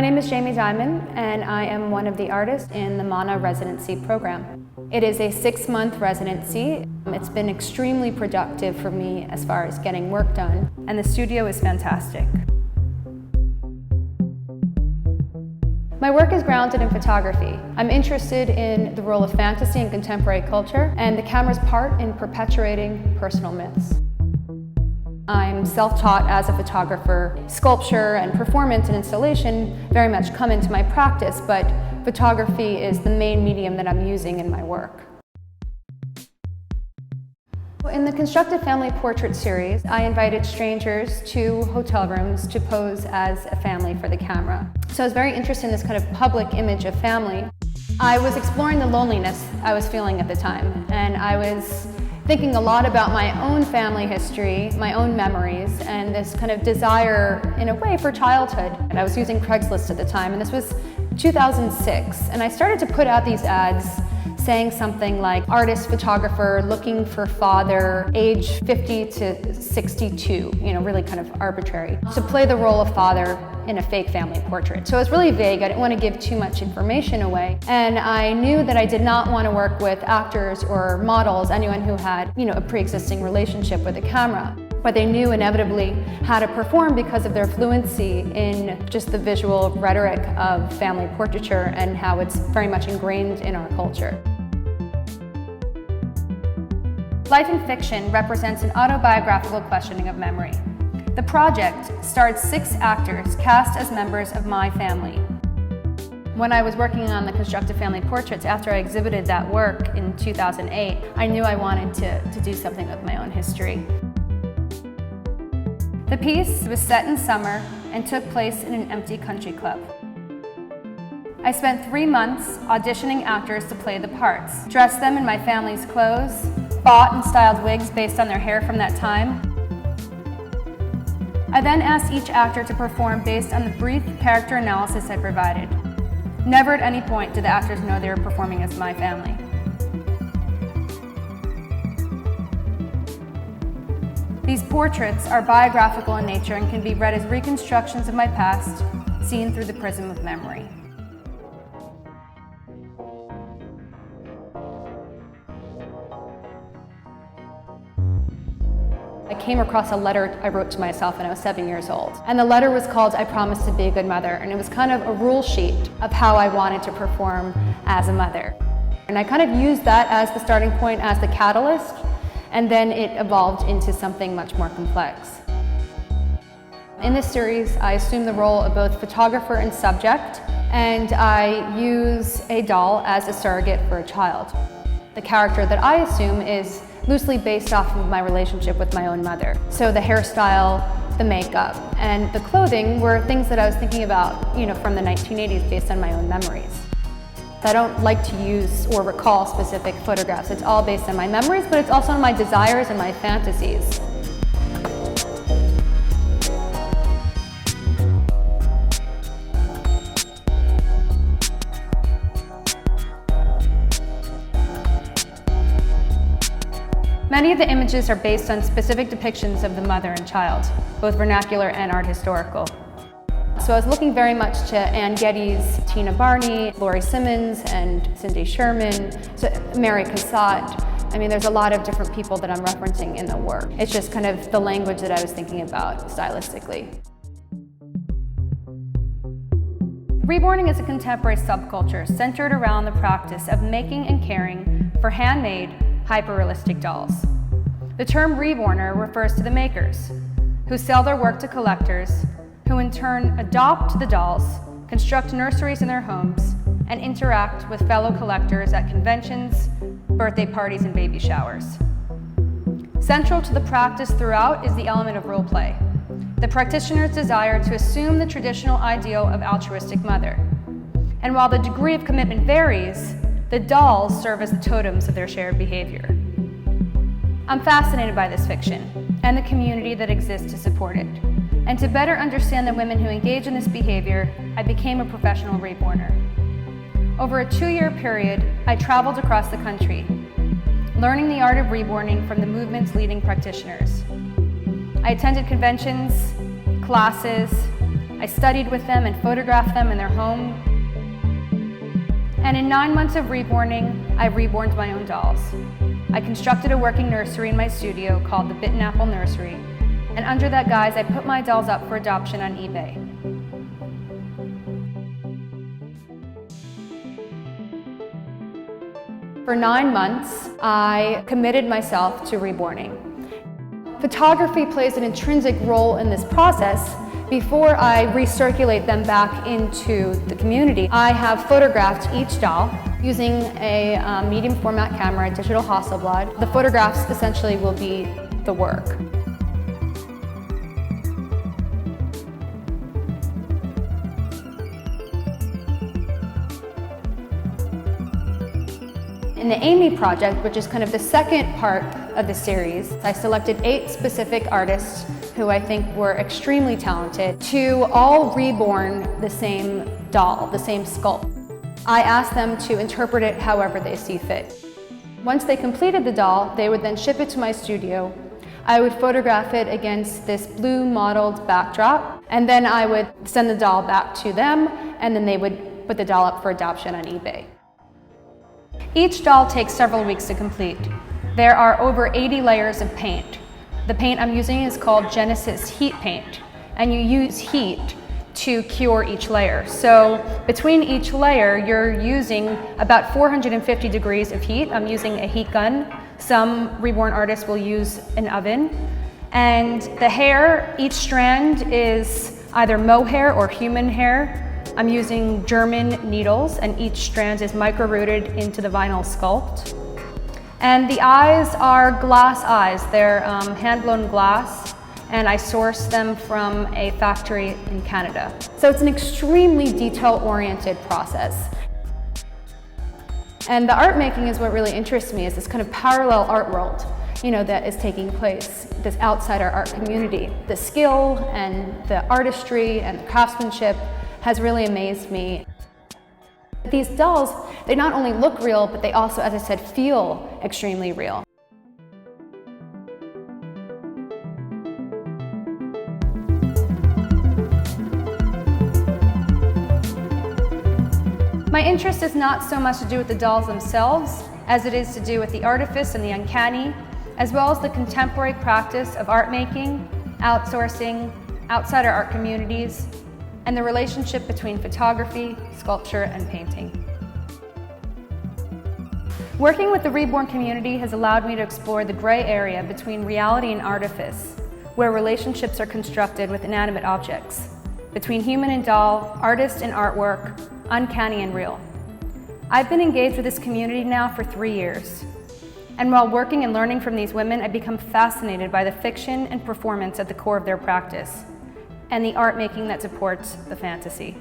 name is Jamie Diamond, and I am one of the artists in the Mana Residency program. It is a 6-month residency. It's been extremely productive for me as far as getting work done, and the studio is fantastic. My work is grounded in photography. I'm interested in the role of fantasy in contemporary culture and the camera's part in perpetuating personal myths. I'm self-taught as a photographer. Sculpture and performance and installation very much come into my practice, but photography is the main medium that I'm using in my work. In the Constructive Family Portrait series, I invited strangers to hotel rooms to pose as a family for the camera. So I was very interested in this kind of public image of family. I was exploring the loneliness I was feeling at the time, and I was thinking a lot about my own family history, my own memories, and this kind of desire, in a way, for childhood. And I was using Craigslist at the time, and this was 2006, and I started to put out these ads saying something like artist, photographer, looking for father, age 50 to 62, really kind of arbitrary, to play the role of father in a fake family portrait. So it was really vague. I didn't want to give too much information away. And I knew that I did not want to work with actors or models, anyone who had, a pre-existing relationship with a camera. But they knew inevitably how to perform because of their fluency in just the visual rhetoric of family portraiture and how it's very much ingrained in our culture. Life in Fiction represents an autobiographical questioning of memory. The project starred 6 actors cast as members of my family. When I was working on the Constructive Family Portraits, after I exhibited that work in 2008, I knew I wanted to do something with my own history. The piece was set in summer and took place in an empty country club. I spent 3 months auditioning actors to play the parts, dressed them in my family's clothes, bought and styled wigs based on their hair from that time. I then asked each actor to perform based on the brief character analysis I provided. Never at any point did the actors know they were performing as my family. These portraits are biographical in nature and can be read as reconstructions of my past, seen through the prism of memory. I came across a letter I wrote to myself when I was 7 years old. And the letter was called "I Promise to Be a Good Mother," and it was kind of a rule sheet of how I wanted to perform as a mother. And I kind of used that as the starting point, as the catalyst, and then it evolved into something much more complex. In this series, I assume the role of both photographer and subject, and I use a doll as a surrogate for a child. The character that I assume is loosely based off of my relationship with my own mother. So the hairstyle, the makeup, and the clothing were things that I was thinking about, from the 1980s based on my own memories. I don't like to use or recall specific photographs. It's all based on my memories, but it's also on my desires and my fantasies. Many of the images are based on specific depictions of the mother and child, both vernacular and art historical. So I was looking very much to Ann Getty's Tina Barney, Laurie Simmons, and Cindy Sherman, so Mary Cassatt. There's a lot of different people that I'm referencing in the work. It's just kind of the language that I was thinking about stylistically. Reboarding is a contemporary subculture centered around the practice of making and caring for handmade, hyper-realistic dolls. The term reborner refers to the makers, who sell their work to collectors, who in turn adopt the dolls, construct nurseries in their homes, and interact with fellow collectors at conventions, birthday parties, and baby showers. Central to the practice throughout is the element of role play, the practitioner's desire to assume the traditional ideal of altruistic mother. And while the degree of commitment varies, the dolls serve as the totems of their shared behavior. I'm fascinated by this fiction and the community that exists to support it. And to better understand the women who engage in this behavior, I became a professional reborner. Over a 2-year period, I traveled across the country, learning the art of reborning from the movement's leading practitioners. I attended conventions, classes, I studied with them and photographed them in their home. And in 9 months of reboarding, I reborned my own dolls. I constructed a working nursery in my studio called the Bitten Apple Nursery. And under that guise, I put my dolls up for adoption on eBay. For 9 months, I committed myself to reboarding. Photography plays an intrinsic role in this process. Before I recirculate them back into the community, I have photographed each doll using a medium format camera, a digital Hasselblad. The photographs essentially will be the work. In the Amy project, which is kind of the second part of the series, I selected 8 specific artists who I think were extremely talented to all reborn the same doll, the same sculpt. I asked them to interpret it however they see fit. Once they completed the doll, they would then ship it to my studio. I would photograph it against this blue modeled backdrop, and then I would send the doll back to them, and then they would put the doll up for adoption on eBay. Each doll takes several weeks to complete. There are over 80 layers of paint. The paint I'm using is called Genesis Heat Paint, and you use heat to cure each layer. So between each layer, you're using about 450 degrees of heat. I'm using a heat gun. Some reborn artists will use an oven. And the hair, each strand is either mohair or human hair. I'm using German needles, and each strand is micro-rooted into the vinyl sculpt. And the eyes are glass eyes. They're hand-blown glass, and I sourced them from a factory in Canada. So it's an extremely detail-oriented process. And the art making is what really interests me, is this kind of parallel art world, that is taking place, this outside our art community. The skill and the artistry and the craftsmanship has really amazed me. These dolls, they not only look real, but they also, as I said, feel extremely real. My interest is not so much to do with the dolls themselves as it is to do with the artifice and the uncanny, as well as the contemporary practice of art making, outsourcing, outside our art communities, and the relationship between photography, sculpture, and painting. Working with the reborn community has allowed me to explore the gray area between reality and artifice, where relationships are constructed with inanimate objects, between human and doll, artist and artwork, uncanny and real. I've been engaged with this community now for 3 years. And while working and learning from these women, I've become fascinated by the fiction and performance at the core of their practice, and the art making that supports the fantasy.